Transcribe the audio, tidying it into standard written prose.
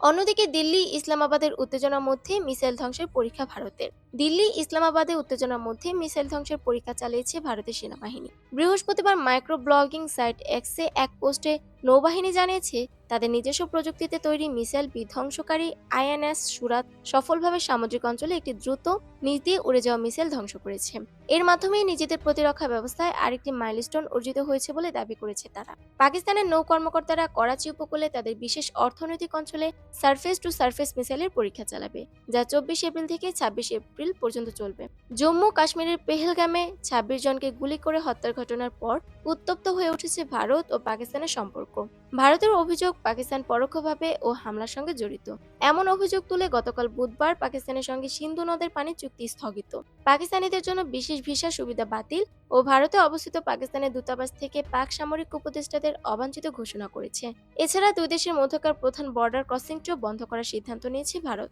অন্যদিকে দিল্লি ইসলামাবাদের উত্তেজনার মধ্যে মিসাইল ধ্বংসের পরীক্ষা ভারতের। দিল্লি ইসলামাবাদে উত্তেজনার মধ্যে মিসাইল ধ্বংসের পরীক্ষা চালিয়েছে ভারতের সেনাবাহিনী। বৃহস্পতিবার মাইক্রো ব্লগিং সাইট এক্সে এক পোস্টে নৌবাহিনী জানিয়েছে তাদের নিজস্ব প্রযুক্তিতে তৈরি মিসাইল বিধ্বংসকারী আইএনএস সুরাত সফলভাবে সামুদ্রিক অঞ্চলে একটি দ্রুত নিচ দিয়ে উড়ে যাওয়া মিসাইল ধ্বংস করেছে। এর মাধ্যমে নিজেদের প্রতিরক্ষা ব্যবস্থায় আরেকটি মাইলস্টোন অর্জিত হয়েছে বলে দাবি করেছে তারা। পাকিস্তানের নৌ কর্মকর্তারা করাচি উপকূলে তাদের বিশেষ অর্থনৈতিক অঞ্চলে সারফেস টু সারফেস মিসাইলের পরীক্ষা চালাবে, যা 24 এপ্রিল থেকে 26 এপ্রিল পর্যন্ত চলবে। জম্মু কাশ্মীরের পেহেলগামে 26 জনকে গুলি করে হত্যার ঘটনার পর উত্তপ্ত হয়ে উঠেছে ভারত ও পাকিস্তানের সম্পর্ক। ভারতের অভিযোগ পাকিস্তান পরোক্ষভাবে ও হামলার সঙ্গে জড়িত। এমন অভিযোগ তুলে গতকাল বুধবার পাকিস্তানের সঙ্গে সিন্ধু নদের পানি চুক্তি স্থগিত, পাকিস্তানিদের জন্য বিশেষ ভিসা সুবিধা বাতিল ও ভারতে অবস্থিত পাকিস্তানের দূতাবাস থেকে পাক সামরিক উপদেষ্টাদের অবাঞ্ছিত ঘোষণা করেছে। এছাড়া দুই দেশের মধ্যকার প্রধান বর্ডার ক্রসিংটিও বন্ধ করার সিদ্ধান্ত নিয়েছে ভারত।